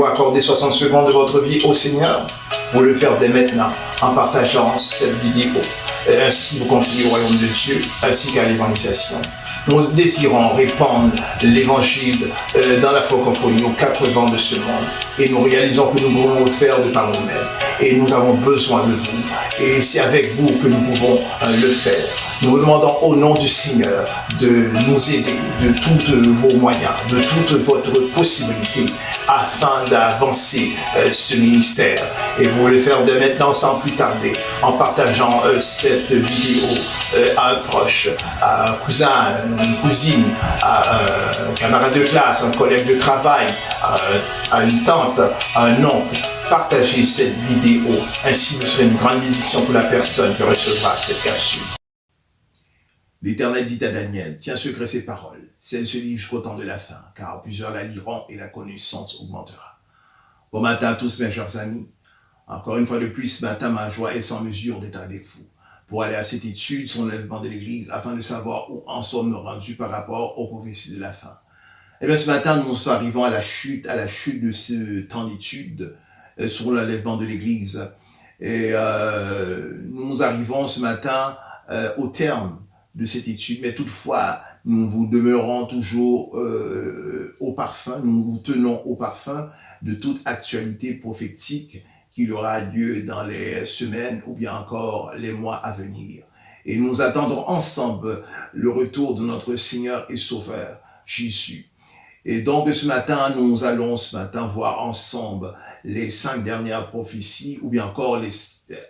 Pouvez-vous accorder 60 secondes de votre vie au Seigneur? Vous le faire dès maintenant en partageant cette vidéo. Ainsi, vous contribuez au royaume de Dieu ainsi qu'à l'évangélisation. Nous désirons répandre l'évangile dans la francophonie aux 4 vents de ce monde. Et nous réalisons que nous pouvons le faire de par nous-mêmes. Et nous avons besoin de vous. Et c'est avec vous que nous pouvons le faire. Nous vous demandons au nom du Seigneur de nous aider de tous vos moyens, de toute votre possibilité afin d'avancer ce ministère. Et vous le faire dès maintenant sans plus tarder en partageant cette vidéo à un proche, à un cousin, une cousine, à un camarade de classe, un collègue de travail, à une tante, à un oncle. Partagez cette vidéo, ainsi vous serez une grande bénédiction pour la personne qui recevra cette capsule. L'Éternel dit à Daniel, tiens secret ces paroles, celles se livrent jusqu'au temps de la fin, car plusieurs la liront et la connaissance augmentera. Bon matin à tous mes chers amis, encore une fois de plus ce matin ma joie est sans mesure d'être avec vous, pour aller à cette étude sur l'enlèvement de l'Église, afin de savoir où en sommes-nous rendus par rapport aux prophéties de la fin. Et bien ce matin nous arrivons à la chute de ce temps d'étude sur l'enlèvement de l'Église. Et nous arrivons ce matin au terme de cette étude, mais toutefois, nous vous demeurons toujours au parfum, nous vous tenons au parfum de toute actualité prophétique qu'il aura lieu dans les semaines ou bien encore les mois à venir. Et nous attendrons ensemble le retour de notre Seigneur et Sauveur, Jésus. Et donc ce matin, nous allons voir ensemble les 5 dernières prophéties, ou bien encore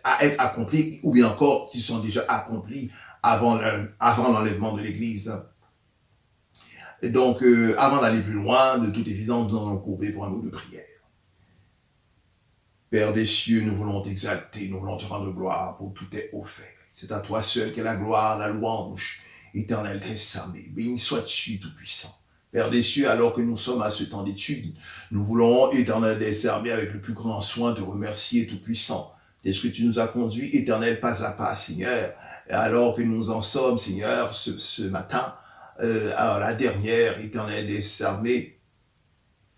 à être accomplies, ou bien encore qui sont déjà accomplies avant l'enlèvement de l'Église. Et donc, avant d'aller plus loin, de toute évidence, nous allons courber pour un mot de prière. Père des cieux, nous voulons t'exalter, nous voulons te rendre gloire pour tout tes hauts faits. C'est à toi seul qu'est la gloire, la louange, éternel décernée. Béni sois-tu, Tout-Puissant. Père des cieux, alors que nous sommes à ce temps d'étude, nous voulons, éternel décerné, avec le plus grand soin, te remercier, Tout-Puissant. Est-ce que tu nous as conduits, éternel, pas à pas, Seigneur, alors que nous en sommes, Seigneur, ce matin, à la dernière, éternel décerné,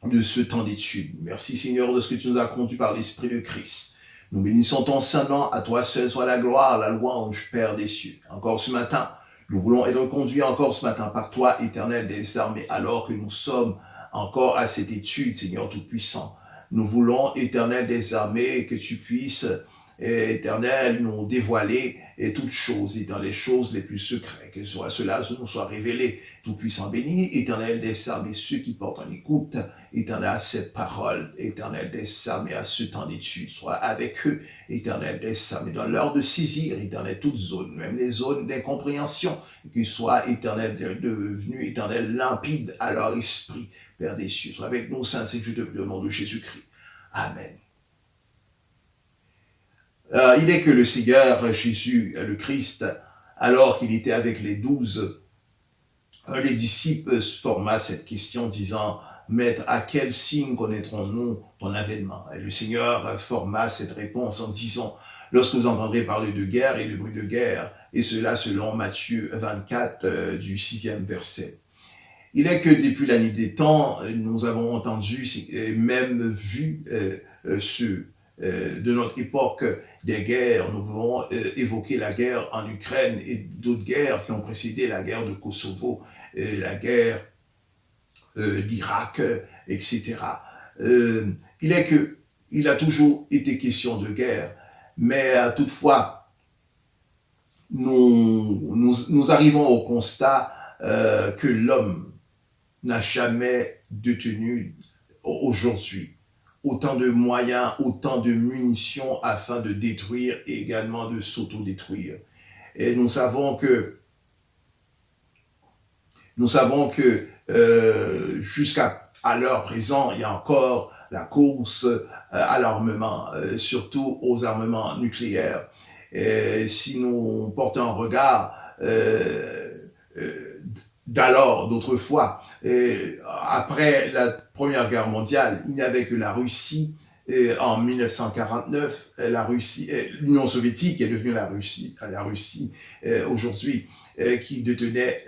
de ce temps d'étude. Merci, Seigneur, de ce que tu nous as conduits par l'Esprit de Christ. Nous bénissons ton saint nom, à toi seul soit la gloire, la louange, Père des cieux. Encore ce matin, nous voulons être conduits encore ce matin par toi, éternel décerné, alors que nous sommes encore à cette étude, Seigneur Tout-Puissant. Nous voulons, éternel décerné, que tu puisses, éternel, nous dévoiler toutes choses, et dans les choses les plus secrètes, que cela nous soit révélé, Tout-Puissant béni, éternel décerné, ceux qui portent en écoute, éternel à cette parole, éternel décerné à ce temps d'étude, soit avec eux, éternel décerné, dans l'heure de saisir, éternel, toutes zones, même les zones d'incompréhension, qu'ils soient, éternel, devenus, éternel, limpides à leur esprit, Père des cieux, soit avec nous, Saint, c'est que je te prie au nom de Jésus-Christ. Amen. Il est que le Seigneur Jésus, le Christ, alors qu'il était avec les 12, les disciples forma cette question disant, « Maître, à quel signe connaîtrons-nous ton avènement ?» Et le Seigneur forma cette réponse en disant, « Lorsque vous entendrez parler de guerre et de bruit de guerre, et cela selon Matthieu 24 du 6e verset. » Il est que depuis la nuit des temps, nous avons entendu et même vu de notre époque des guerres. Nous pouvons évoquer la guerre en Ukraine et d'autres guerres qui ont précédé la guerre de Kosovo, la guerre d'Irak, etc. Il a toujours été question de guerre, mais toutefois, nous arrivons au constat que l'homme n'a jamais détenu aujourd'hui autant de moyens, autant de munitions afin de détruire et également de s'auto-détruire. Et nous savons que jusqu'à l'heure présente, il y a encore la course à l'armement, surtout aux armements nucléaires. Et si nous portons un regard d'autrefois, après la Première Guerre mondiale, il n'y avait que la Russie. En 1949, l'Union soviétique est devenue la Russie aujourd'hui, qui détenait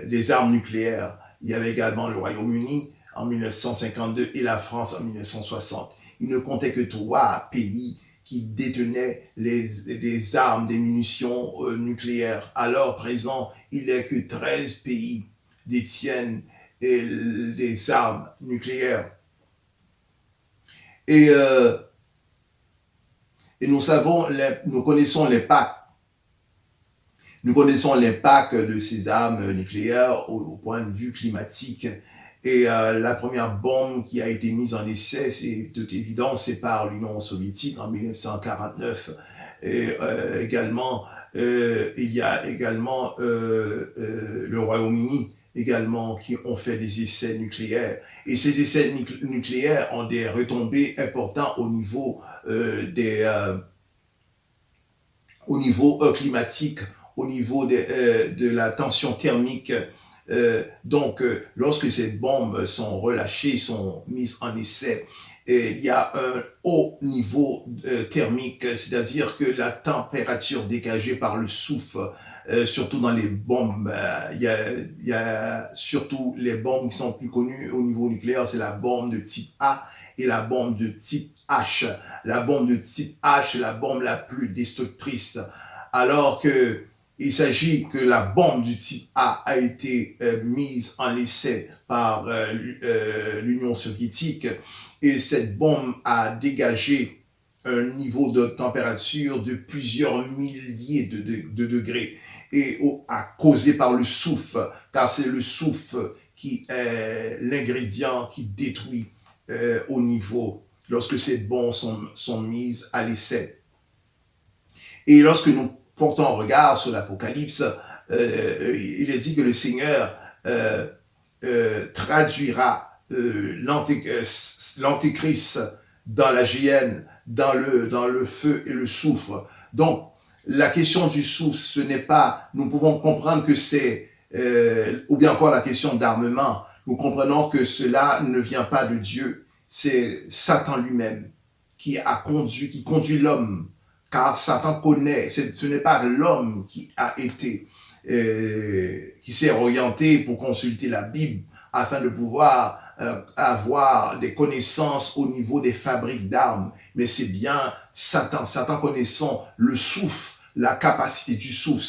les armes nucléaires. Il y avait également le Royaume-Uni en 1952 et la France en 1960. Il ne comptait que 3 pays qui détenaient des armes, des munitions nucléaires. À l'heure présent, il n'est que 13 pays détiennent des armes nucléaires. Et, nous connaissons l'impact. Nous connaissons l'impact de ces armes nucléaires au point de vue climatique. Et la première bombe qui a été mise en essai, c'est de toute évidence, c'est par l'Union soviétique en 1949. Et également, il y a également le Royaume-Uni également qui ont fait des essais nucléaires. Et ces essais nucléaires ont des retombées importantes au niveau climatique, au niveau de la tension thermique. Donc, lorsque ces bombes sont relâchées, sont mises en essai, il y a un haut niveau thermique, c'est-à-dire que la température dégagée par le souffle, surtout dans les bombes, il y a surtout les bombes qui sont plus connues au niveau nucléaire, c'est la bombe de type A et la bombe de type H. La bombe de type H est la bombe la plus destructrice, alors que il s'agit que la bombe du type A été mise en essai par l'Union soviétique, et cette bombe a dégagé un niveau de température de plusieurs milliers de degrés et a causé par le souffle, car c'est le souffle qui est l'ingrédient qui détruit au niveau lorsque ces bombes sont mises à l'essai. Et lorsque nous portons un regard sur l'Apocalypse, il est dit que le Seigneur traduira l'antéchrist dans la géhenne, dans le feu et le soufre. Donc, la question du soufre, ce n'est pas, nous pouvons comprendre que c'est, ou bien encore la question d'armement, nous comprenons que cela ne vient pas de Dieu, c'est Satan lui-même qui conduit l'homme, car Satan connaît, ce n'est pas l'homme qui a été, qui s'est orienté pour consulter la Bible afin de pouvoir avoir des connaissances au niveau des fabriques d'armes, mais c'est bien Satan. Satan connaissant le souffle, la capacité du souffle,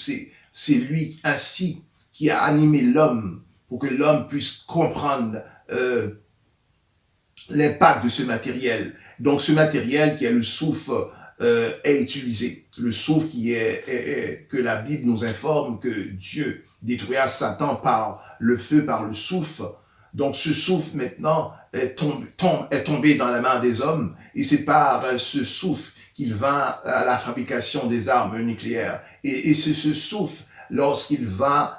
c'est lui ainsi qui a animé l'homme pour que l'homme puisse comprendre l'impact de ce matériel. Donc ce matériel qui est le souffle est utilisé. Le souffle qui est que la Bible nous informe que Dieu détruira Satan par le feu, par le souffle. Donc ce souffle maintenant est tombé dans la main des hommes, et c'est par ce souffle qu'il va à la fabrication des armes nucléaires. Et c'est ce souffle, lorsqu'il va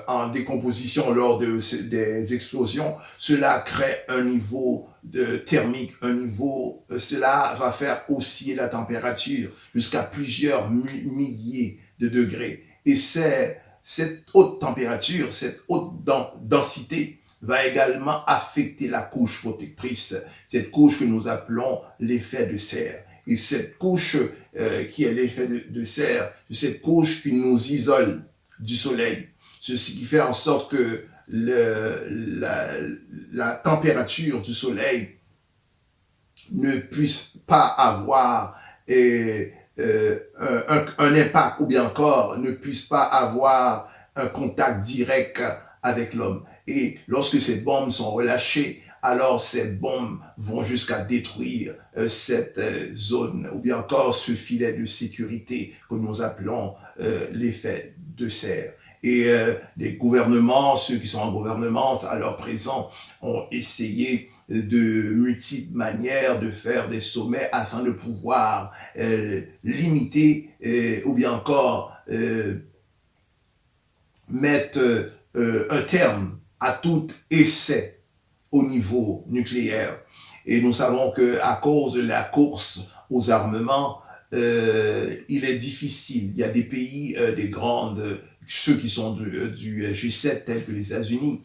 en décomposition lors des explosions, cela crée un niveau thermique, cela va faire osciller la température jusqu'à plusieurs milliers de degrés. Et cette haute température, cette haute densité va également affecter la couche protectrice, cette couche que nous appelons l'effet de serre. Et cette couche qui est l'effet de serre, c'est cette couche qui nous isole du soleil. Ceci qui fait en sorte que la température du soleil ne puisse pas avoir un impact, ou bien encore ne puisse pas avoir un contact direct avec l'homme. Et lorsque ces bombes sont relâchées, alors ces bombes vont jusqu'à détruire cette zone, ou bien encore ce filet de sécurité que nous appelons l'effet de serre. Et les gouvernements, ceux qui sont en gouvernement à l'heure présent, ont essayé de multiples manières de faire des sommets afin de pouvoir limiter ou bien encore mettre un terme à tout essai au niveau nucléaire. Et nous savons que à cause de la course aux armements, il est difficile. Il y a des pays, ceux qui sont du G7 tels que les États-Unis,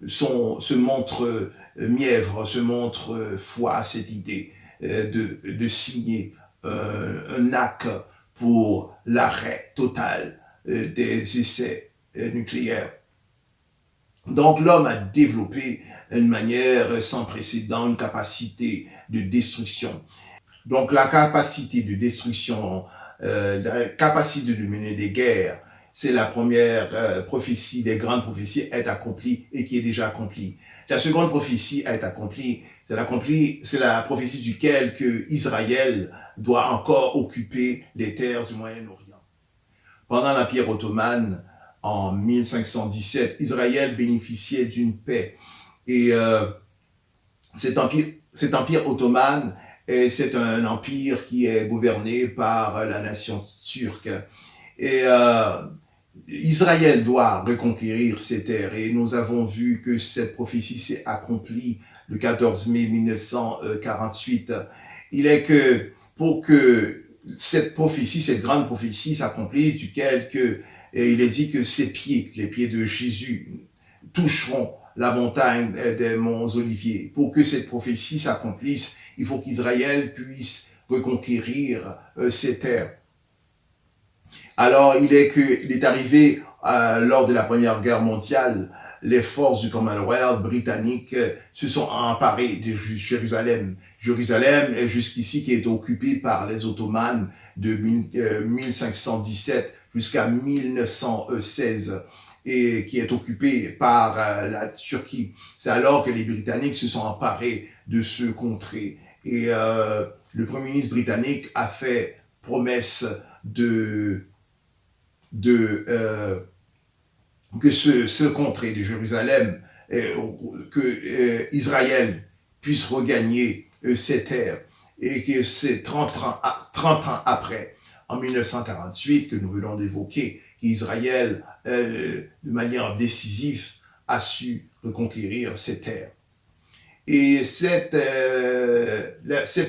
se montrent mièvres, se montrent foi à cette idée de signer un acte pour l'arrêt total des essais nucléaires. Donc l'homme a développé une manière sans précédent, une capacité de destruction. Donc la capacité de destruction, la capacité de mener des guerres, c'est la première prophétie des grandes prophéties est accomplie et qui est déjà accomplie. La seconde prophétie est accomplie, c'est la prophétie duquel que Israël doit encore occuper les terres du Moyen-Orient. Pendant l'Empire ottoman, en 1517, Israël bénéficiait d'une paix. Et cet empire ottoman, c'est un empire qui est gouverné par la nation turque. Et Israël doit reconquérir ces terres. Et nous avons vu que cette prophétie s'est accomplie le 14 mai 1948. Il est que pour que cette prophétie, cette grande prophétie s'accomplisse, duquel que, il est dit que ses pieds, les pieds de Jésus, toucheront la montagne des monts Oliviers. Pour que cette prophétie s'accomplisse, il faut qu'Israël puisse reconquérir ces terres. Alors, il est arrivé lors de la Première Guerre mondiale, les forces du Commonwealth britannique se sont emparées de Jérusalem. Jérusalem est jusqu'ici qui est occupée par les Ottomans de 1517 jusqu'à 1916 et qui est occupée par la Turquie. C'est alors que les Britanniques se sont emparés de ce contrée. Et le Premier ministre britannique a fait promesse que ce contrée de Jérusalem, que Israël puisse regagner ces terres et que c'est 30 ans après, en 1948, que nous venons d'évoquer, qu'Israël, de manière décisive, a su reconquérir ces terres. Et cette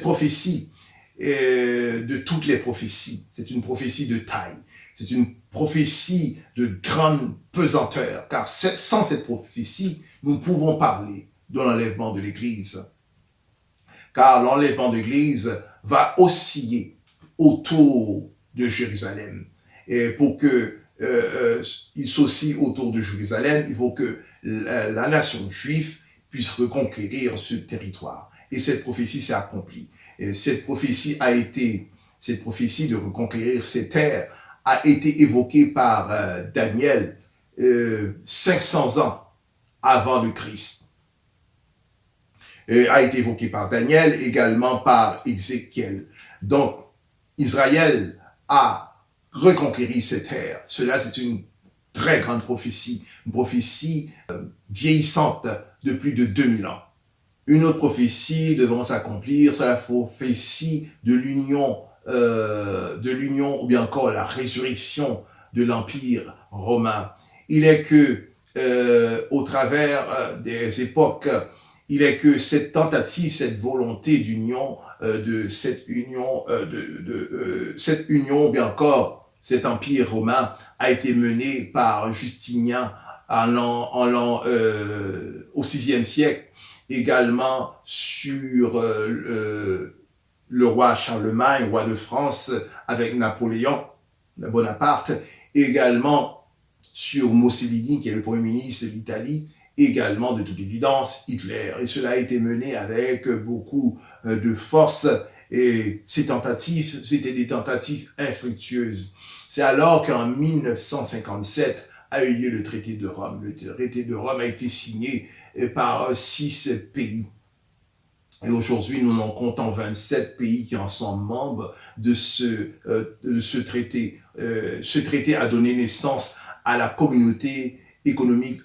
prophétie, de toutes les prophéties, c'est une prophétie de taille. C'est une prophétie de grande pesanteur, car sans cette prophétie, nous pouvons parler de l'enlèvement de l'Église. Car l'enlèvement de l'Église va osciller autour de Jérusalem. Et pour que il s'oscille autour de Jérusalem, il faut que la nation juive puisse reconquérir ce territoire. Et cette prophétie s'est accomplie. Et cette prophétie de reconquérir ces terres a été évoquée par Daniel 500 ans avant le Christ. Et a été évoquée par Daniel, également par Ézéchiel. Donc, Israël a reconquéri ces terres. Cela, c'est une très grande prophétie, une prophétie vieillissante de plus de 2000 ans. Une autre prophétie devant s'accomplir, c'est la prophétie de l'union ou bien encore la résurrection de l'Empire romain. Il est que, au travers des époques, il est que cette tentative, cette volonté d'union, cette union, ou bien encore cet Empire romain a été menée par Justinien au VIe siècle, également sur le roi Charlemagne, roi de France, avec Napoléon Bonaparte, également sur Mussolini, qui est le premier ministre de l'Italie, également de toute évidence Hitler. Et cela a été mené avec beaucoup de force, et ces tentatives, c'était des tentatives infructueuses. C'est alors qu'en 1957 a eu lieu le traité de Rome. Le traité de Rome a été signé par 6 pays. Et aujourd'hui, nous en comptons 27 pays qui en sont membres de ce traité. Ce traité a donné naissance à la communauté économique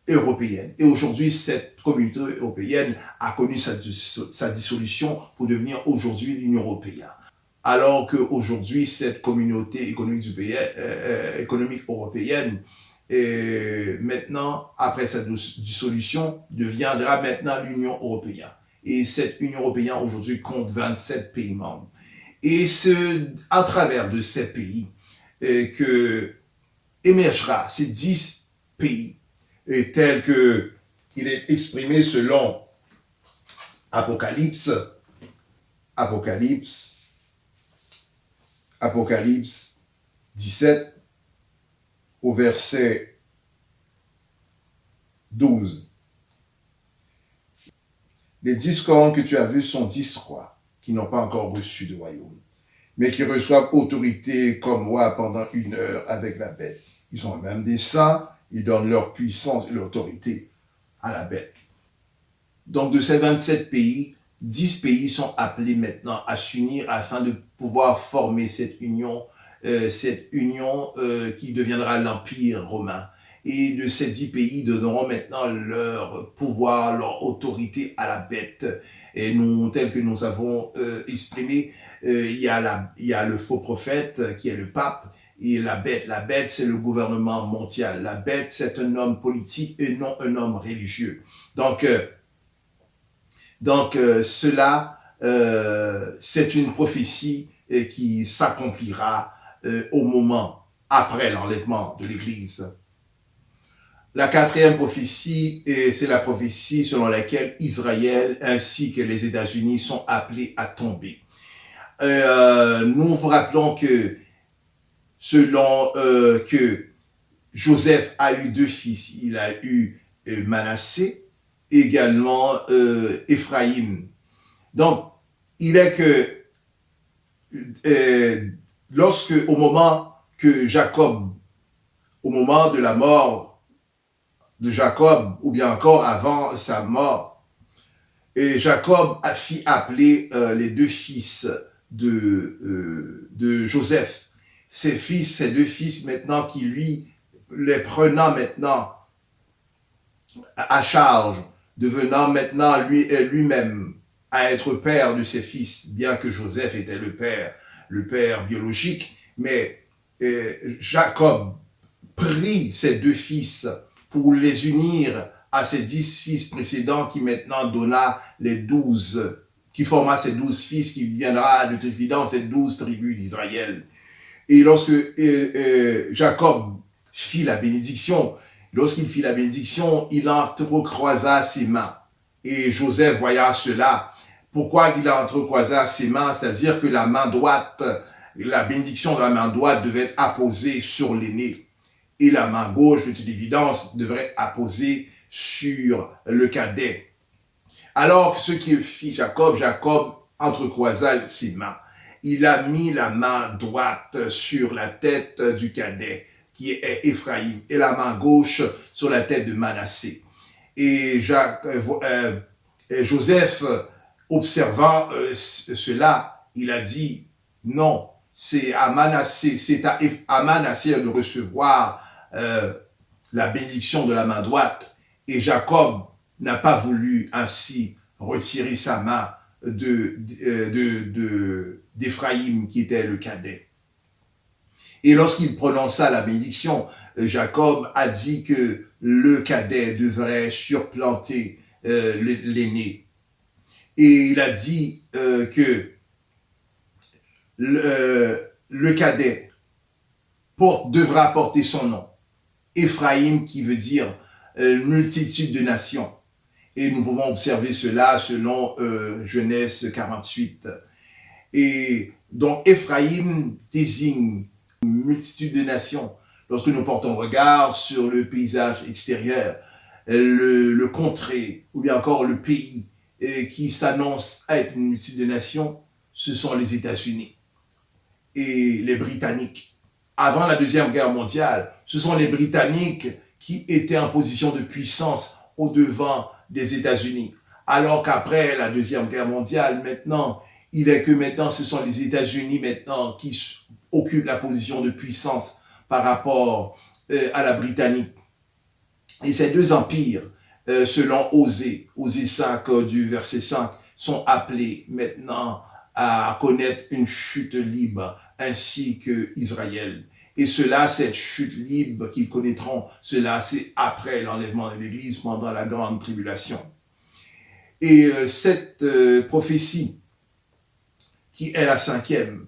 européenne. Et aujourd'hui, cette communauté européenne a connu sa dissolution pour devenir aujourd'hui l'Union européenne. Alors qu'aujourd'hui, cette communauté économique européenne, maintenant, après sa dissolution, deviendra maintenant l'Union européenne. Et cette Union européenne aujourd'hui compte 27 pays membres. Et c'est à travers de ces pays que émergera ces 10 pays tels que il est exprimé selon Apocalypse 17 au verset 12. Les 10 cornes que tu as vus sont 10 rois qui n'ont pas encore reçu de royaume, mais qui reçoivent autorité comme rois pendant 1 heure avec la bête. Ils ont même des saints, ils donnent leur puissance et leur autorité à la bête. Donc de ces 27 pays, 10 pays sont appelés maintenant à s'unir afin de pouvoir former cette union qui deviendra l'Empire romain. Et de ces 10 pays donneront maintenant leur pouvoir, leur autorité à la bête. Et nous, tel que nous avons exprimé, il y a le faux prophète qui est le pape, et la bête c'est le gouvernement mondial. La bête c'est un homme politique et non un homme religieux. Donc cela, c'est une prophétie qui s'accomplira au moment après l'enlèvement de l'Église. La 4e prophétie, c'est la prophétie selon laquelle Israël ainsi que les États-Unis sont appelés à tomber. Nous vous rappelons que selon que Joseph a eu 2 fils, il a eu Manassé, également Éphraïm. Donc, il est que au moment de la mort de Jacob, ou bien encore avant sa mort, et Jacob a fit appeler les 2 fils de Joseph. Ces 2 fils maintenant qui lui, les prenant maintenant à charge, devenant maintenant lui-même à être père de ses fils, bien que Joseph était le père biologique, mais Jacob prit ces 2 fils pour les unir à ces 10 fils précédents qui maintenant qui forma ces 12 fils qui viendra de toute évidence ces 12 tribus d'Israël. Et lorsque Jacob fit la bénédiction, il entrecroisa ses mains. Et Joseph voya cela. Pourquoi il entrecroisa ses mains? C'est-à-dire que la bénédiction de la main droite devait être apposée sur l'aîné. Et la main gauche, de toute évidence, devrait apposer sur le cadet. Alors, ce que fit Jacob entrecroisa ses mains. Il a mis la main droite sur la tête du cadet, qui est Éphraïm, et la main gauche sur la tête de Manassé. Et Joseph, observant cela, il a dit, non, c'est à Manassé de recevoir la bénédiction de la main droite. Et Jacob n'a pas voulu ainsi retirer sa main d'Éphraïm qui était le cadet. Et lorsqu'il prononça la bénédiction, Jacob a dit que le cadet devrait surplanter l'aîné. Et il a dit que le cadet devra porter son nom. Éphraïm qui veut dire multitude de nations. Et nous pouvons observer cela selon Genèse 48. Et donc Éphraïm désigne une multitude de nations. Lorsque nous portons regard sur le paysage extérieur, le contrée ou bien encore le pays qui s'annonce être une multitude de nations, ce sont les États-Unis et les Britanniques. Avant la Deuxième Guerre mondiale, ce sont les Britanniques qui étaient en position de puissance au-devant des États-Unis. Alors qu'après la Deuxième Guerre mondiale, maintenant, ce sont les États-Unis maintenant qui occupent la position de puissance par rapport à la Britannique. Et ces 2 empires, selon Osée 5 du verset 5, sont appelés maintenant à connaître une chute libre, ainsi que Israël. Et cette chute libre qu'ils connaîtront, c'est après l'enlèvement de l'Église pendant la grande tribulation. Et cette prophétie, qui est la 5e,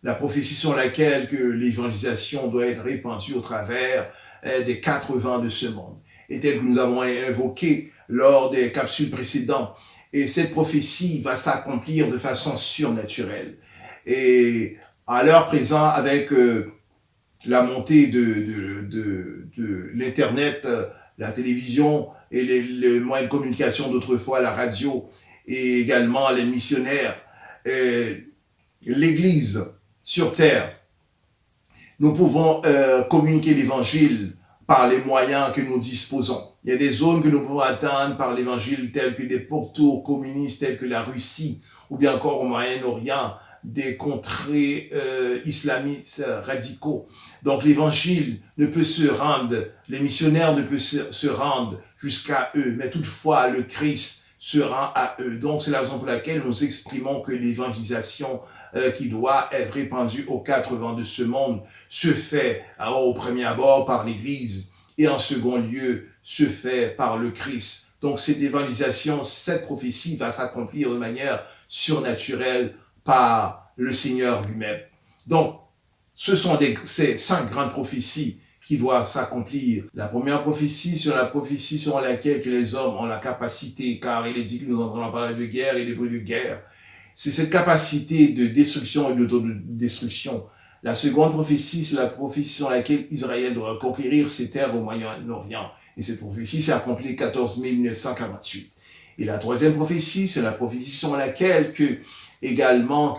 la prophétie sur laquelle que l'évangélisation doit être répandue au travers des 4 vents de ce monde, et tel que nous avons évoqué lors des capsules précédentes. Et cette prophétie va s'accomplir de façon surnaturelle. Et à l'heure présente, avec la montée de l'Internet, la télévision et les moyens de communication d'autrefois, la radio et également les missionnaires, l'Église sur terre. Nous pouvons communiquer l'Évangile par les moyens que nous disposons. Il y a des zones que nous pouvons atteindre par l'Évangile, telles que des pourtours communistes, tels que la Russie, ou bien encore au Moyen-Orient, des contrées islamistes radicaux. Donc l'Évangile ne peut se rendre, les missionnaires ne peuvent se rendre jusqu'à eux, mais toutefois le Christ se rend à eux. Donc c'est la raison pour laquelle nous exprimons que l'évangélisation qui doit être répandue aux quatre vents de ce monde se fait au premier abord par l'Église et en second lieu se fait par le Christ. Donc cette évangélisation, cette prophétie va s'accomplir de manière surnaturelle par le Seigneur lui-même. Donc ce sont ces 5 grandes prophéties qui doivent s'accomplir. La première prophétie, sur la prophétie selon laquelle que les hommes ont la capacité, car il est dit que nous entrons en parler de guerre et des bruits de guerre. C'est cette capacité de destruction et d'autodestruction. La seconde prophétie, c'est la prophétie sur laquelle Israël doit conquérir ses terres au Moyen-Orient. Et cette prophétie s'est accomplie 14 1948. Et la troisième prophétie, c'est la prophétie sur laquelle également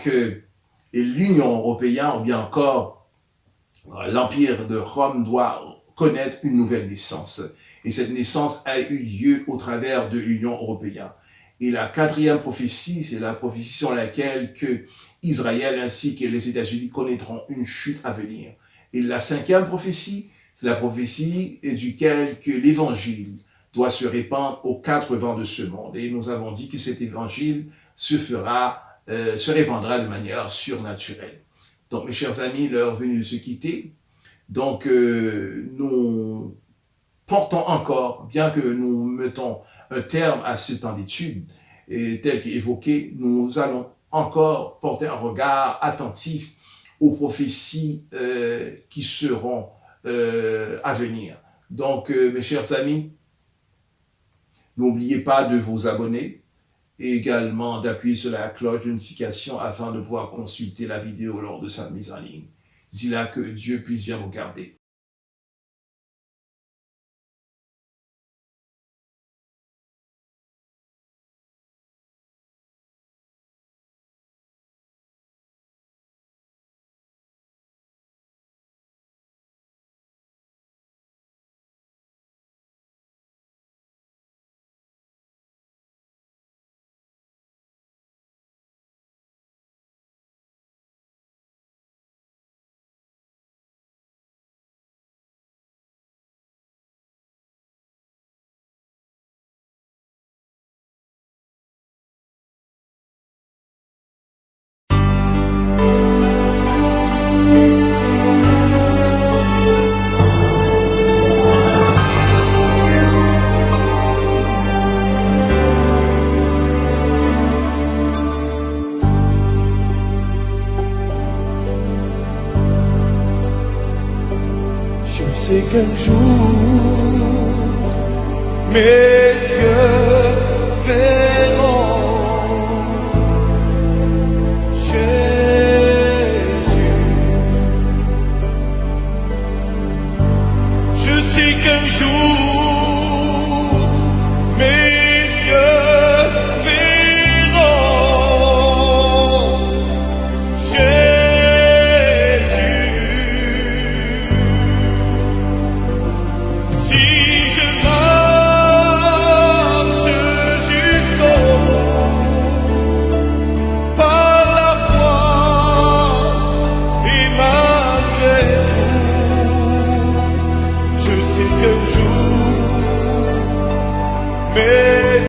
l'Union européenne, ou bien encore l'Empire de Rome, doit connaître une nouvelle naissance. Et cette naissance a eu lieu au travers de l'Union européenne. Et la quatrième prophétie, c'est la prophétie sur laquelle Israël ainsi que les États-Unis connaîtront une chute à venir. Et la cinquième prophétie, c'est la prophétie duquel que l'Évangile doit se répandre aux quatre vents de ce monde. Et nous avons dit que cet Évangile se répandra de manière surnaturelle. Donc, mes chers amis, l'heure venue de se quitter. Donc, nous portons encore, bien que nous mettons un terme à ce temps d'étude, tel qu'évoqué, nous allons encore porter un regard attentif aux prophéties qui seront à venir. Donc, mes chers amis, n'oubliez pas de vous abonner et également d'appuyer sur la cloche de notification afin de pouvoir consulter la vidéo lors de sa mise en ligne. D'ici là, que Dieu puisse bien vous garder. C'est qu'un jour mes yeux verront